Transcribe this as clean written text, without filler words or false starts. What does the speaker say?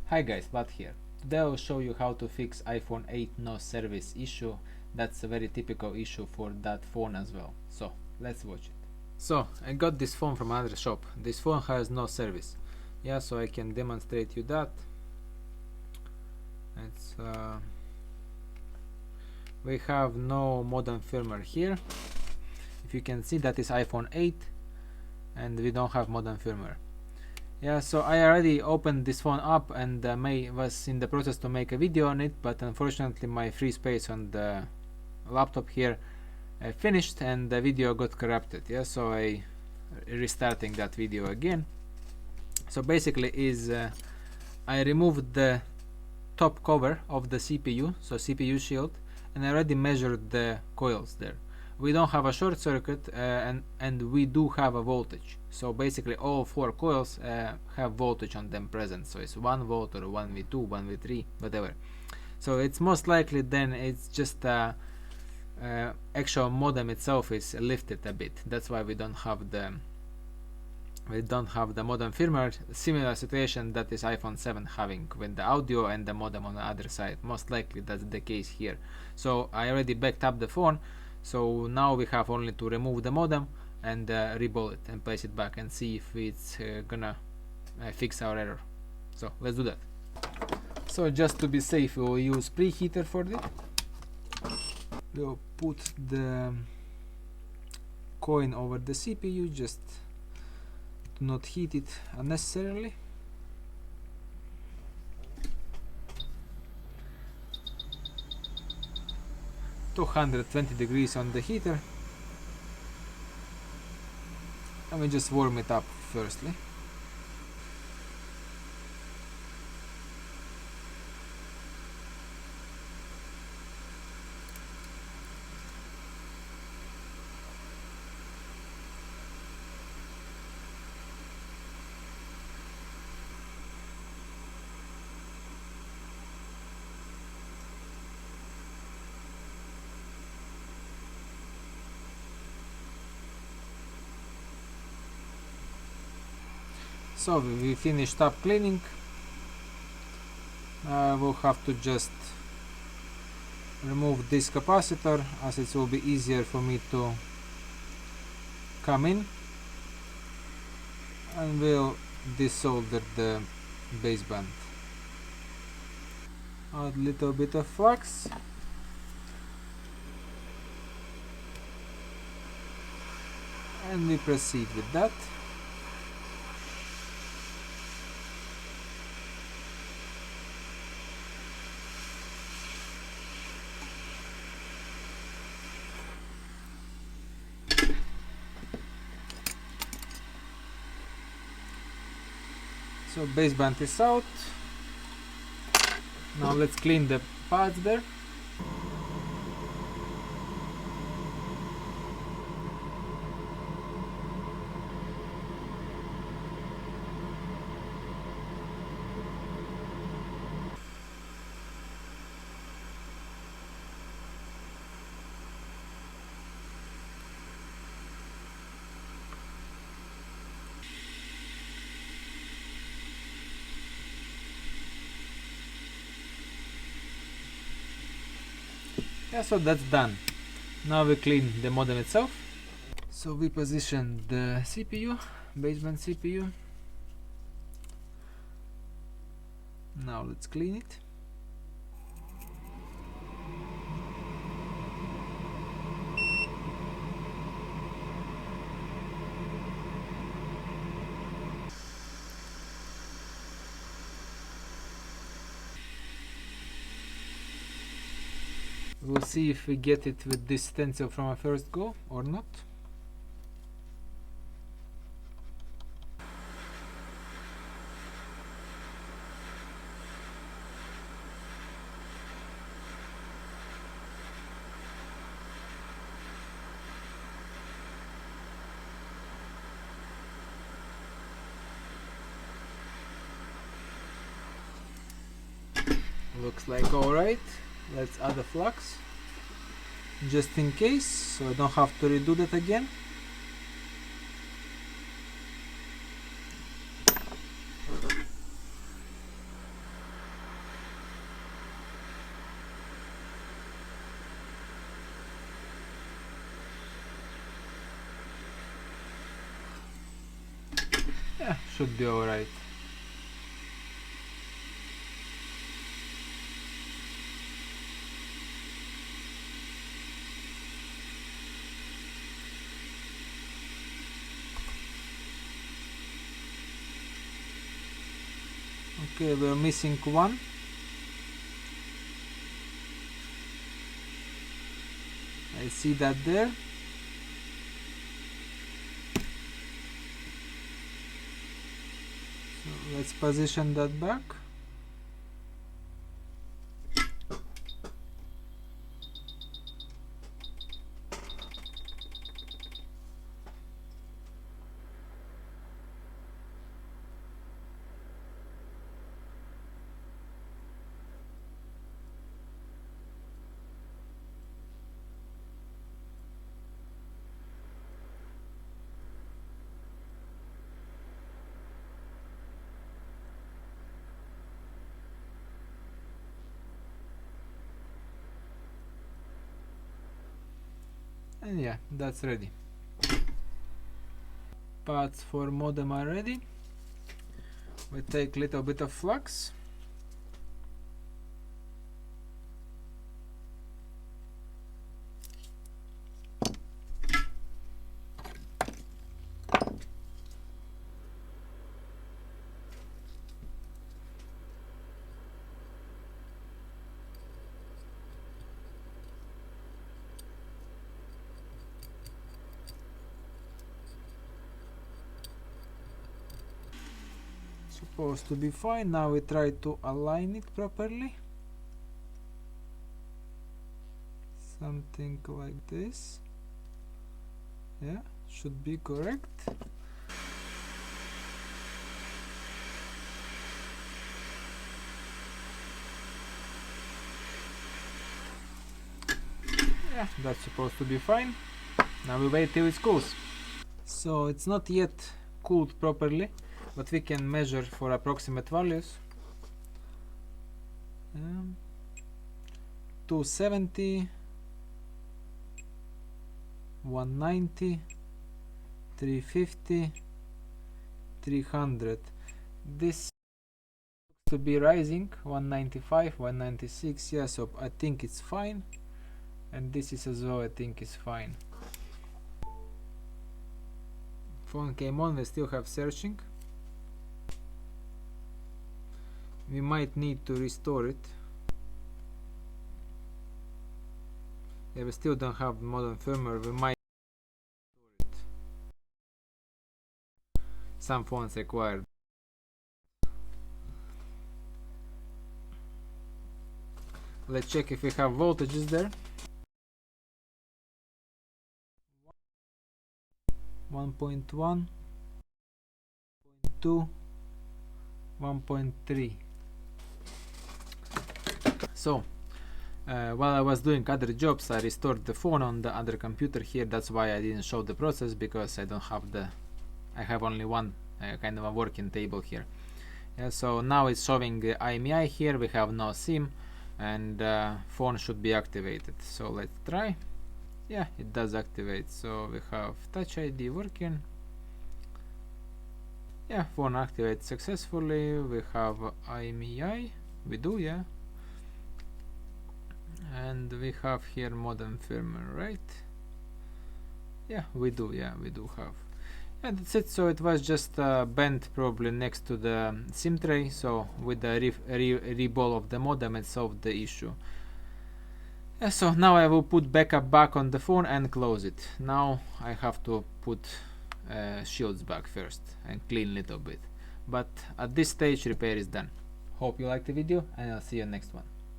Hi guys, Vlad here. Today I will show you how to fix iPhone 8 no service issue. That's a very typical issue for that phone as well. So let's watch it. So I got this phone from another shop. This phone has no service. Yeah, so I can demonstrate you that. It's we have no modem firmware here. If you can see, that is iPhone 8 and we don't have modem firmware. Yeah, so I already opened this phone up and was in the process to make a video on it, but unfortunately my free space on the laptop here finished and the video got corrupted. Yeah, so I restarting that video again. So basically I removed the top cover of the CPU, so CPU shield, and I already measured the coils there. We don't have a short circuit and we do have a voltage, so basically all 4 coils have voltage on them present, so it's 1 volt or 1v2, 1v3, whatever. So it's most likely then it's just actual modem itself is lifted a bit. That's why we don't have the modem firmware. Similar situation that is iPhone 7 having with the audio and the modem on the other side. Most likely that's the case here. So I already backed up the phone, so now we have only to remove the modem and rebuild it and place it back and see if it's gonna fix our error. So let's do that. So just to be safe, we'll use preheater for this. We'll put the coin over the CPU just to not heat it unnecessarily. (220 degrees on the heater, and we just warm it up firstly. So we finished up cleaning. We'll have to just remove this capacitor, as it will be easier for me to come in, and we'll desolder the baseband. Add a little bit of flux. And we proceed with that. So baseband is out. Now let's clean the pads there. Yeah, so that's done. Now we clean the modem itself. So we position the CPU, baseband CPU. Now let's clean it. We'll see if we get it with this stencil from a first go or not. Looks like alright. Let's add a flux just in case, so I don't have to redo that again. should be alright. Okay, we're missing one. I see that there. So let's position that back. And yeah, that's ready. Parts for modem are ready. We take little bit of flux. Supposed to be fine. Now we try to align it properly. Something like this. Yeah, should be correct. Yeah, that's supposed to be fine. Now we wait till it cools. So it's not yet cooled properly, but we can measure for approximate values. 270, 190, 350, 300. This looks to be rising. 195, 196. Yeah, so I think it's fine. And this is as well, I think is fine. Phone came on, we still have searching. We might need to restore it. Yeah, we still don't have modern firmware. We might restore it. Some phones require. Let's check if we have voltages there. 1.1, 1.2, 1.3. So while I was doing other jobs, I restored the phone on the other computer here. That's why I didn't show the process, because I don't have I have only one kind of a working table here. Yeah, so now it's showing IMEI here. We have no SIM, and phone should be activated. So let's try. Yeah, it does activate. So we have Touch ID working. Yeah, phone activates successfully. We have IMEI. We do, yeah. And we have here modem firmware, right? Yeah, we do. Yeah, we do have. And that's it. So it was just bent probably next to the SIM tray. So with the reball of the modem, it solved the issue. Yeah, so now I will put backup back on the phone and close it. Now I have to put shields back first and clean a little bit. But at this stage, repair is done. Hope you liked the video, and I'll see you next one.